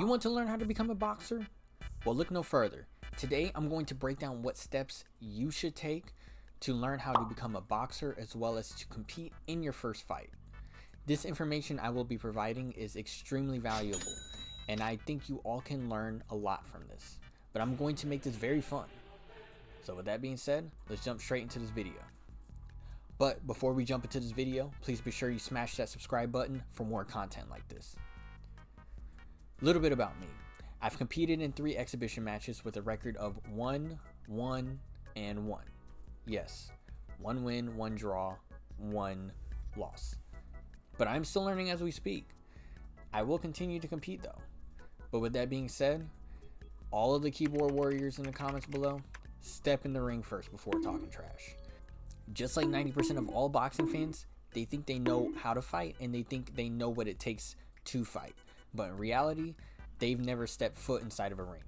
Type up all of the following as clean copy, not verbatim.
You want to learn how to become a boxer? Well, look no further. Today, I'm going to break down what steps you should take to learn how to become a boxer as well as to compete in your first fight. This information I will be providing is extremely valuable, and I think you all can learn a lot from this. But I'm going to make this very fun. So with that being said, let's jump straight into this video. But before we jump into this video, please be sure you smash that subscribe button for more content like this. A little bit about me. I've competed in 3 exhibition matches with a record of 1, 1, and 1. Yes, 1 win, 1 draw, 1 loss. But I'm still learning as we speak. I will continue to compete though. But with that being said, all of the keyboard warriors in the comments below, step in the ring first before talking trash. Just like 90% of all boxing fans, they think they know how to fight and they think they know what it takes to fight. But in reality, they've never stepped foot inside of a ring.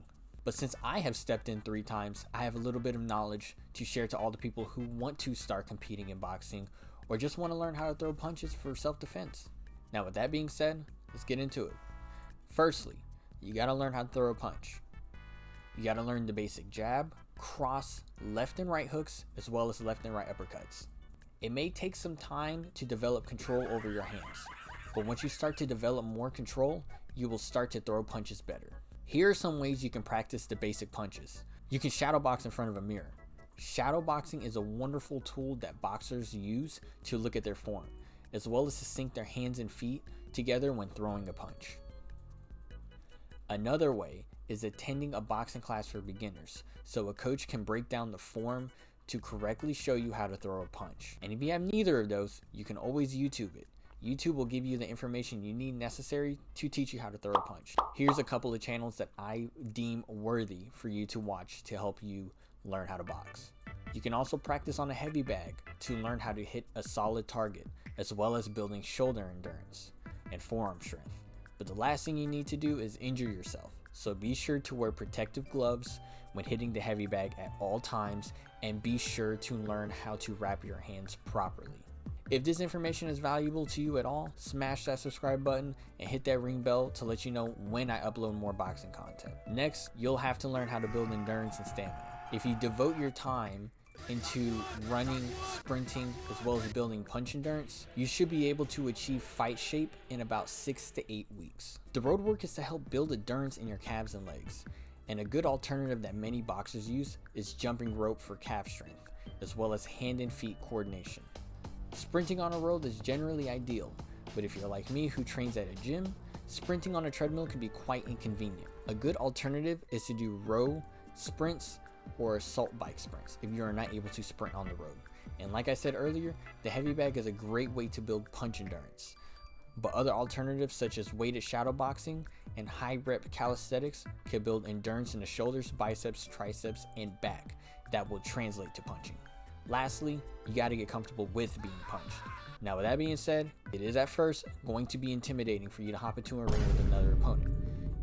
But since I have stepped in 3 times, I have a little bit of knowledge to share to all the people who want to start competing in boxing or just want to learn how to throw punches for self-defense. Now with that being said, let's get into it. Firstly, you got to learn how to throw a punch. You got to learn the basic jab, cross, left and right hooks, as well as left and right uppercuts. It may take some time to develop control over your hands, but once you start to develop more control, you will start to throw punches better. Here are some ways you can practice the basic punches. You can shadow box in front of a mirror. Shadow boxing is a wonderful tool that boxers use to look at their form, as well as to sync their hands and feet together when throwing a punch. Another way is attending a boxing class for beginners, so a coach can break down the form to correctly show you how to throw a punch. And if you have neither of those, you can always YouTube it. YouTube will give you the information you need necessary to teach you how to throw a punch. Here's a couple of channels that I deem worthy for you to watch to help you learn how to box. You can also practice on a heavy bag to learn how to hit a solid target, as well as building shoulder endurance and forearm strength. But the last thing you need to do is injure yourself. So be sure to wear protective gloves when hitting the heavy bag at all times, and be sure to learn how to wrap your hands properly. If this information is valuable to you at all, smash that subscribe button and hit that ring bell to let you know when I upload more boxing content. Next, you'll have to learn how to build endurance and stamina. If you devote your time into running, sprinting, as well as building punch endurance, you should be able to achieve fight shape in about 6 to 8 weeks. The road work is to help build endurance in your calves and legs, and a good alternative that many boxers use is jumping rope for calf strength, as well as hand and feet coordination. Sprinting on a road is generally ideal, but if you're like me who trains at a gym, sprinting on a treadmill can be quite inconvenient. A good alternative is to do row sprints or assault bike sprints if you are not able to sprint on the road. And like I said earlier, the heavy bag is a great way to build punch endurance. But other alternatives such as weighted shadow boxing and high rep calisthenics can build endurance in the shoulders, biceps, triceps, and back that will translate to punching. Lastly, you got to get comfortable with being punched. Now with that being said, it is at first going to be intimidating for you to hop into a ring with another opponent.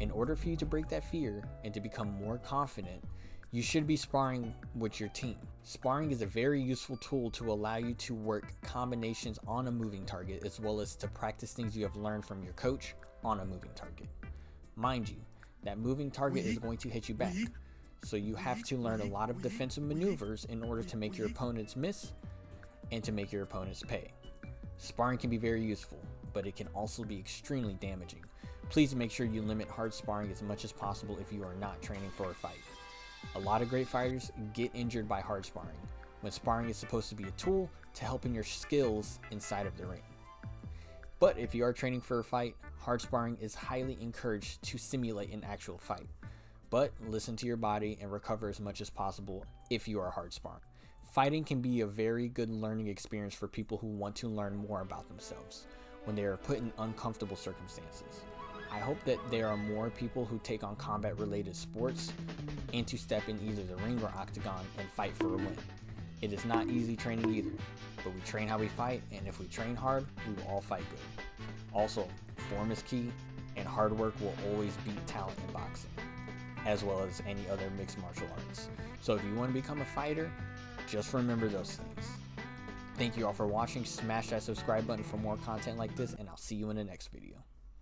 In order for you to break that fear and to become more confident, you should be sparring with your team. Sparring is a very useful tool to allow you to work combinations on a moving target, as well as to practice things you have learned from your coach on a moving target. Mind you, that moving target is going to hit you back, so you have to learn a lot of defensive maneuvers in order to make your opponents miss and to make your opponents pay. Sparring can be very useful, but it can also be extremely damaging. Please make sure you limit hard sparring as much as possible if you are not training for a fight. A lot of great fighters get injured by hard sparring, when sparring is supposed to be a tool to helping your skills inside of the ring. But if you are training for a fight, hard sparring is highly encouraged to simulate an actual fight. But listen to your body and recover as much as possible if you are hard sparring. Fighting can be a very good learning experience for people who want to learn more about themselves when they are put in uncomfortable circumstances. I hope that there are more people who take on combat related sports and to step in either the ring or octagon and fight for a win. It is not easy training either, but we train how we fight, and if we train hard, we will all fight good. Also, form is key, and hard work will always beat talent in boxing, as well as any other mixed martial arts. So if you want to become a fighter, just remember those things. Thank you all for watching. Smash that subscribe button for more content like this, and I'll see you in the next video.